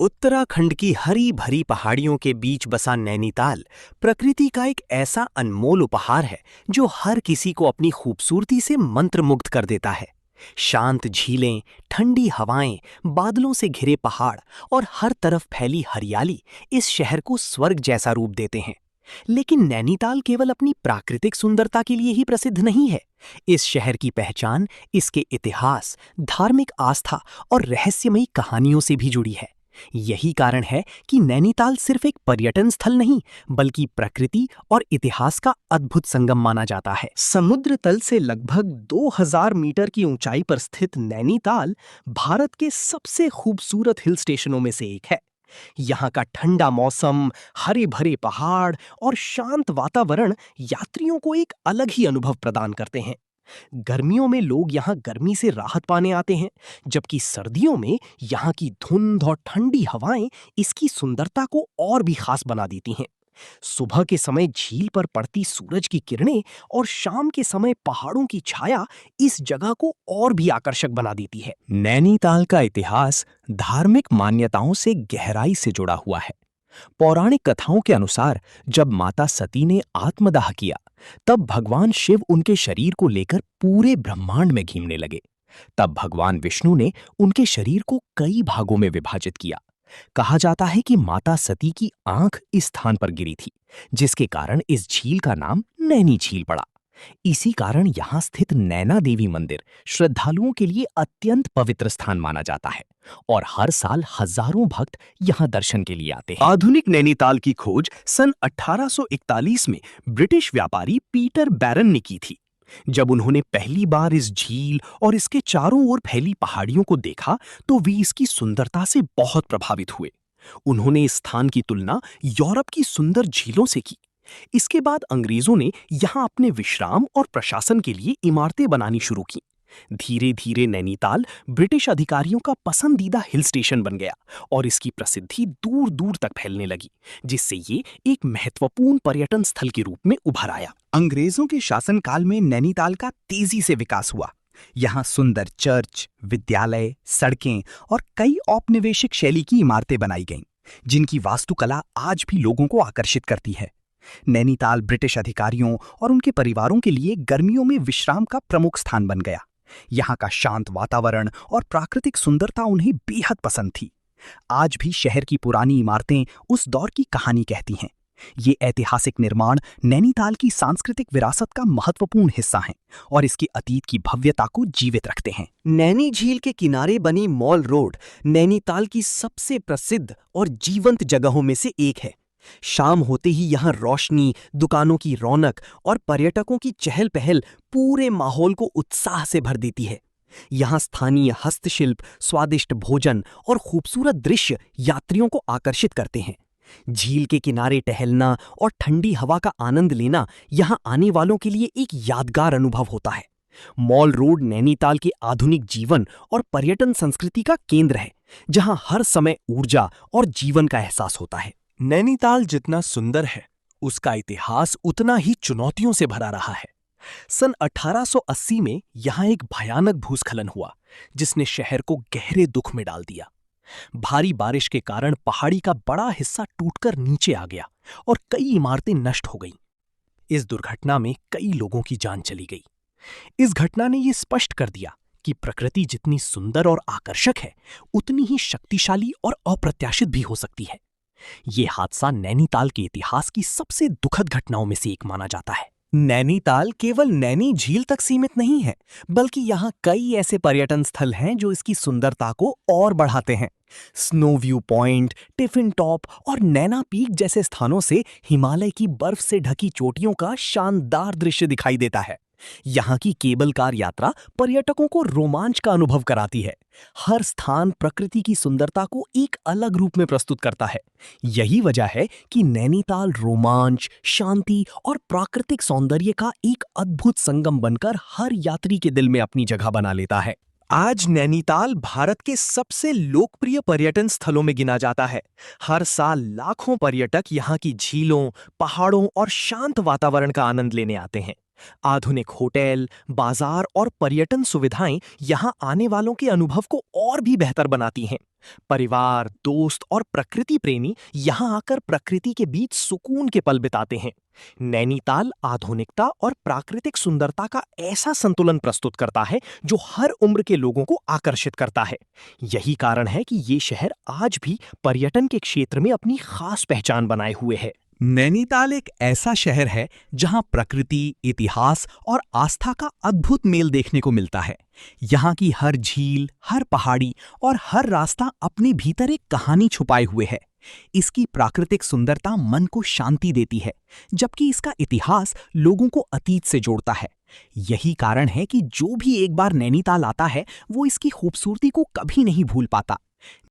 उत्तराखंड की हरी भरी पहाड़ियों के बीच बसा नैनीताल प्रकृति का एक ऐसा अनमोल उपहार है जो हर किसी को अपनी खूबसूरती से मंत्रमुग्ध कर देता है। शांत झीलें, ठंडी हवाएं, बादलों से घिरे पहाड़ और हर तरफ फैली हरियाली इस शहर को स्वर्ग जैसा रूप देते हैं। लेकिन नैनीताल केवल अपनी प्राकृतिक सुंदरता के लिए ही प्रसिद्ध नहीं है। इस शहर की पहचान इसके इतिहास, धार्मिक आस्था और रहस्यमयी कहानियों से भी जुड़ी है। यही कारण है कि नैनीताल सिर्फ एक पर्यटन स्थल नहीं, बल्कि प्रकृति और इतिहास का अद्भुत संगम माना जाता है। समुद्र तल से लगभग 2000 मीटर की ऊंचाई पर स्थित नैनीताल भारत के सबसे खूबसूरत हिल स्टेशनों में से एक है। यहाँ का ठंडा मौसम, हरे भरे पहाड़ और शांत वातावरण यात्रियों को एक अलग ही अनुभव प्रदान करते हैं। गर्मियों में लोग यहाँ गर्मी से राहत पाने आते हैं, जबकि सर्दियों में यहाँ की धुंध और ठंडी हवाएं इसकी सुंदरता को और भी खास बना देती हैं। सुबह के समय झील पर पड़ती सूरज की किरणें और शाम के समय पहाड़ों की छाया इस जगह को और भी आकर्षक बना देती है। नैनीताल का इतिहास धार्मिक मान्यताओं से गहराई से जुड़ा हुआ है। पौराणिक कथाओं के अनुसार जब माता सती ने आत्मदाह किया, तब भगवान शिव उनके शरीर को लेकर पूरे ब्रह्मांड में घूमने लगे। तब भगवान विष्णु ने उनके शरीर को कई भागों में विभाजित किया। कहा जाता है कि माता सती की आंख इस स्थान पर गिरी थी, जिसके कारण इस झील का नाम नैनी झील पड़ा। इसी कारण यहाँ स्थित नैना देवी मंदिर श्रद्धालुओं के लिए अत्यंत पवित्र स्थान माना जाता है और हर साल हजारों भक्त यहाँ दर्शन के लिए आते हैं। आधुनिक नैनीताल की खोज सन 1841 में ब्रिटिश व्यापारी पीटर बैरन ने की थी। जब उन्होंने पहली बार इस झील और इसके चारों ओर फैली पहाड़ियों को देखा, तो वे इसकी सुंदरता से बहुत प्रभावित हुए। उन्होंने इस स्थान की तुलना यूरोप की सुंदर झीलों से की। इसके बाद अंग्रेजों ने यहाँ अपने विश्राम और प्रशासन के लिए इमारतें बनानी शुरू की। धीरे धीरे नैनीताल ब्रिटिश अधिकारियों का पसंदीदा हिल स्टेशन बन गया और इसकी प्रसिद्धि दूर दूर तक फैलने लगी, जिससे ये एक महत्वपूर्ण पर्यटन स्थल के रूप में उभर आया। अंग्रेजों के शासनकाल में नैनीताल का तेजी से विकास हुआ। यहाँ सुंदर चर्च, विद्यालय, सड़कें और कई औपनिवेशिक शैली की इमारतें बनाई गईं, जिनकी वास्तुकला आज भी लोगों को आकर्षित करती है। नैनीताल ब्रिटिश अधिकारियों और उनके परिवारों के लिए गर्मियों में विश्राम का प्रमुख स्थान बन गया। यहाँ का शांत वातावरण और प्राकृतिक सुंदरता उन्हें बेहद पसंद थी। आज भी शहर की पुरानी इमारतें उस दौर की कहानी कहती हैं। ये ऐतिहासिक निर्माण नैनीताल की सांस्कृतिक विरासत का महत्वपूर्ण हिस्सा हैं और इसके अतीत की भव्यता को जीवित रखते हैं। नैनी झील के किनारे बनी मॉल रोड नैनीताल की सबसे प्रसिद्ध और जीवंत जगहों में से एक है। शाम होते ही यहाँ रोशनी, दुकानों की रौनक और पर्यटकों की चहल पहल पूरे माहौल को उत्साह से भर देती है। यहाँ स्थानीय हस्तशिल्प, स्वादिष्ट भोजन और खूबसूरत दृश्य यात्रियों को आकर्षित करते हैं। झील के किनारे टहलना और ठंडी हवा का आनंद लेना यहाँ आने वालों के लिए एक यादगार अनुभव होता है। मॉल रोड नैनीताल के आधुनिक जीवन और पर्यटन संस्कृति का केंद्र है, जहाँ हर समय ऊर्जा और जीवन का एहसास होता है। नैनीताल जितना सुंदर है, उसका इतिहास उतना ही चुनौतियों से भरा रहा है। सन 1880 में यहाँ एक भयानक भूस्खलन हुआ, जिसने शहर को गहरे दुख में डाल दिया। भारी बारिश के कारण पहाड़ी का बड़ा हिस्सा टूटकर नीचे आ गया और कई इमारतें नष्ट हो गईं। इस दुर्घटना में कई लोगों की जान चली गई। इस घटना ने यह स्पष्ट कर दिया कि प्रकृति जितनी सुंदर और आकर्षक है, उतनी ही शक्तिशाली और अप्रत्याशित भी हो सकती है। ये हादसा नैनीताल के इतिहास की सबसे दुखद घटनाओं में से एक माना जाता है। नैनीताल केवल नैनी झील तक सीमित नहीं है, बल्कि यहाँ कई ऐसे पर्यटन स्थल हैं जो इसकी सुंदरता को और बढ़ाते हैं। Snow view point, tiffin top और नैना पीक जैसे स्थानों से हिमालय की बर्फ से ढकी चोटियों का शानदार दृश्य दिखाई देता है। यहाँ की केबल कार यात्रा पर्यटकों को रोमांच का अनुभव कराती है। हर स्थान प्रकृति की सुंदरता को एक अलग रूप में प्रस्तुत करता है। यही वजह है कि नैनीताल रोमांच, शांति और प्राकृतिक सौंदर्य का एक अद्भुत संगम बनकर हर यात्री के दिल में अपनी जगह बना लेता है। आज नैनीताल भारत के सबसे लोकप्रिय पर्यटन स्थलों में गिना जाता है। हर साल लाखों पर्यटक यहाँ की झीलों, पहाड़ों और शांत वातावरण का आनंद लेने आते हैं। आधुनिक होटल, बाजार और पर्यटन सुविधाएं यहां आने वालों के अनुभव को और भी बेहतर बनाती हैं। परिवार, दोस्त और प्रकृति प्रेमी यहां आकर प्रकृति के बीच सुकून के पल बिताते हैं। नैनीताल आधुनिकता और प्राकृतिक सुंदरता का ऐसा संतुलन प्रस्तुत करता है जो हर उम्र के लोगों को आकर्षित करता है। यही कारण है कि ये शहर आज भी पर्यटन के क्षेत्र में अपनी खास पहचान बनाए हुए है। नैनीताल एक ऐसा शहर है जहां प्रकृति, इतिहास और आस्था का अद्भुत मेल देखने को मिलता है। यहाँ की हर झील, हर पहाड़ी और हर रास्ता अपने भीतर एक कहानी छुपाए हुए है। इसकी प्राकृतिक सुंदरता मन को शांति देती है, जबकि इसका इतिहास लोगों को अतीत से जोड़ता है। यही कारण है कि जो भी एक बार नैनीताल आता है, वो इसकी खूबसूरती को कभी नहीं भूल पाता।